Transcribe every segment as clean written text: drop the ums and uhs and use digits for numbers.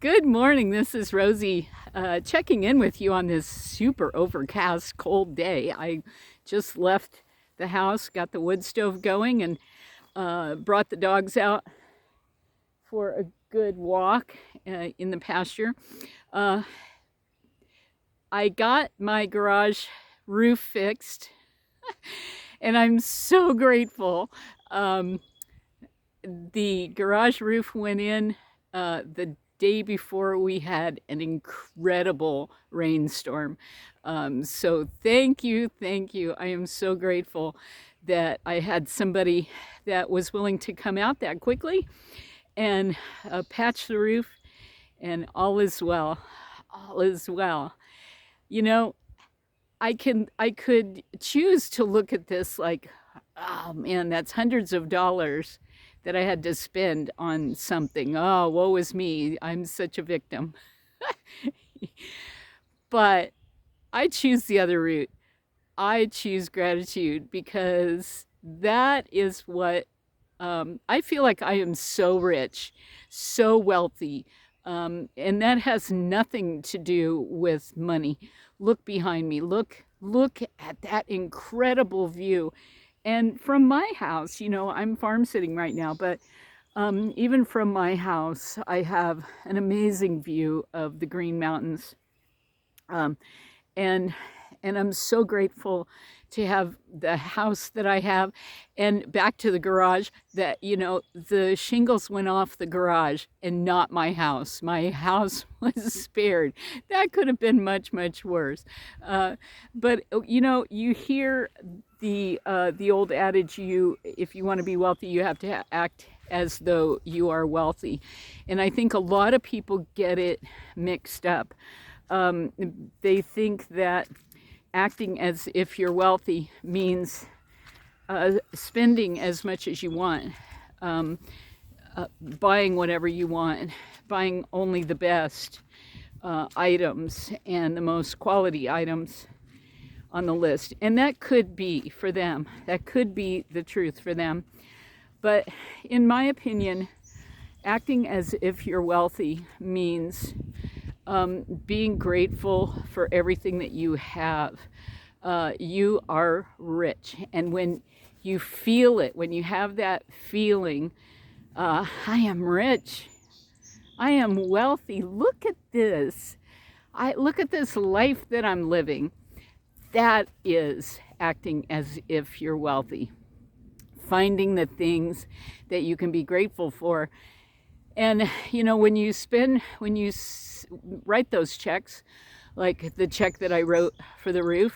Good morning. This is Rosie checking in with you on this super overcast, cold day. I just left the house, got the wood stove going, and brought the dogs out for a good walk in the pasture. Uh, I got my garage roof fixed, and I'm so grateful. Um, the garage roof went in the day before we had an incredible rainstorm. So thank you, thank you. I am so grateful that I had somebody that was willing to come out that quickly and patch the roof, and all is well. All is well. You know, I could choose to look at this like, oh man, that's hundreds of dollars that I had to spend on something. Oh, woe is me. I'm such a victim. But I choose the other route. I choose gratitude because that is what I feel like I am so rich, so wealthy. And that has nothing to do with money. Look behind me. Look at that incredible view. And from my house, I'm farm sitting right now, but even from my house, I have an amazing view of the Green Mountains. Um, and and I'm so grateful to have the house that I have. And back to the garage, that the shingles went off the garage and not my house. My house was spared. That could have been much worse. But you hear the old adage, you if you want to be wealthy, you have to act as though you are wealthy. And I think a lot of people get it mixed up. um, they think that acting as if you're wealthy means spending as much as you want, um, buying whatever you want, buying only the best items and the most quality items on the list. And that could be for them, that could be the truth for them. But in my opinion, acting as if you're wealthy means being grateful for everything that you have. You are rich. And when you feel it, when you have that feeling, I am rich, I am wealthy, look at this. I look at this life that I'm living. That is acting as if you're wealthy. Finding the things that you can be grateful for. And when you write those checks, like the check that I wrote for the roof,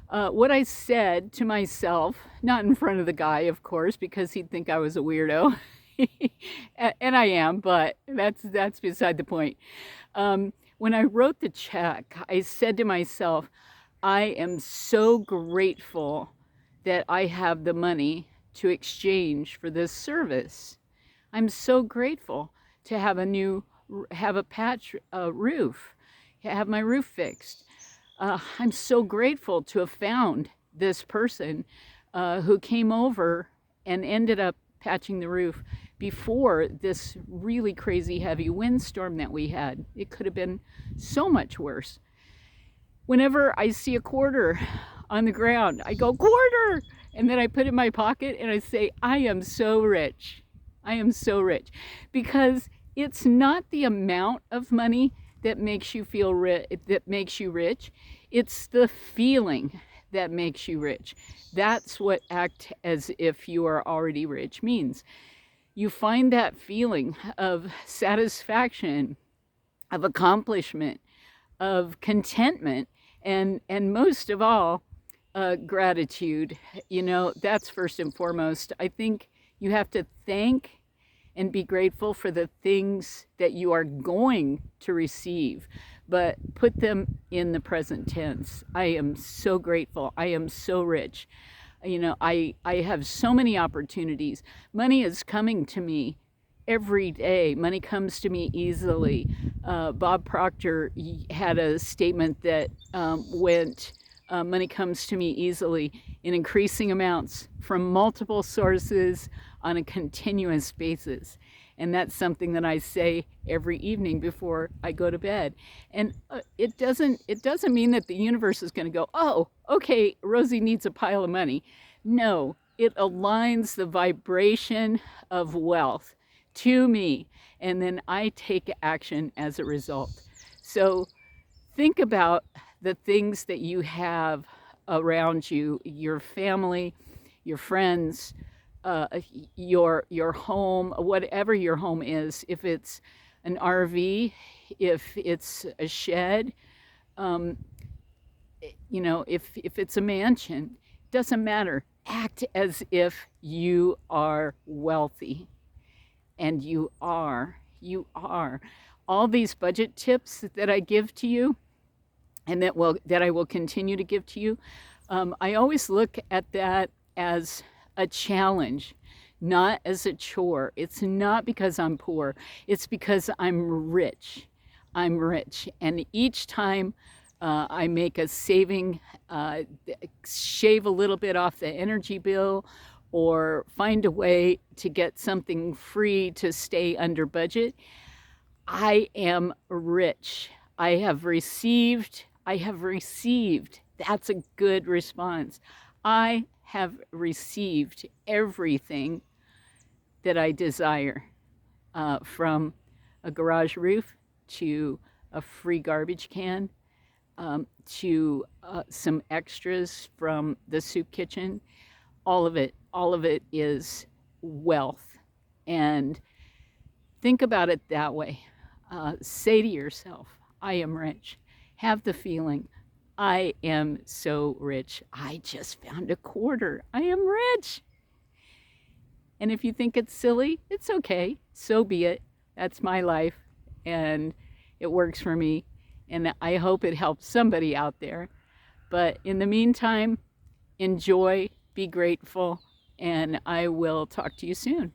what I said to myself, not in front of the guy, of course, because he'd think I was a weirdo, and I am, but that's beside the point. When I wrote the check, I said to myself, I am so grateful that I have the money to exchange for this service. I'm so grateful to have a patch roof, have my roof fixed. I'm so grateful to have found this person who came over and ended up patching the roof before this really crazy heavy windstorm that we had. It could have been so much worse. Whenever I see a quarter on the ground, I go, quarter! And then I put it in my pocket and I say, I am so rich. I am so rich. Because it's not the amount of money that makes you feel that makes you rich. It's the feeling that makes you rich. That's what act as if you are already rich means. You find that feeling of satisfaction, of accomplishment, of contentment, and most of all, gratitude. That's first and foremost. I think you have to thank and be grateful for the things that you are going to receive, but put them in the present tense. I am so grateful. I am so rich. I have so many opportunities. Money is coming to me every day. Money comes to me easily. Bob Proctor had a statement that went, money comes to me easily in increasing amounts from multiple sources on a continuous basis. And that's something that I say every evening before I go to bed. And it doesn't mean that the universe is going to go, oh, okay, Rosie needs a pile of money. No, it aligns the vibration of wealth to me, and then I take action as a result. So think about the things that you have around you, your family, your friends, uh, your home, whatever your home is. If it's an RV, if it's a shed, um, if it's a mansion, doesn't matter. Act as if you are wealthy, and you are. You are. All these budget tips that I give to you, and that I will continue to give to you, I always look at that as a challenge, not as a chore. It's not because I'm poor, it's because I'm rich. I'm rich. And each time I make a saving, uh, shave a little bit off the energy bill, or find a way to get something free to stay under budget, I am rich. I have received. That's a good response. I have received everything that I desire, from a garage roof to a free garbage can, to some extras from the soup kitchen. All of it is wealth. And think about it that way. Say to yourself, I am rich. Have the feeling, I am so rich. I just found a quarter. I am rich. And if you think it's silly, it's okay. So be it. That's my life. And it works for me. And I hope it helps somebody out there. But in the meantime, enjoy, be grateful, and I will talk to you soon.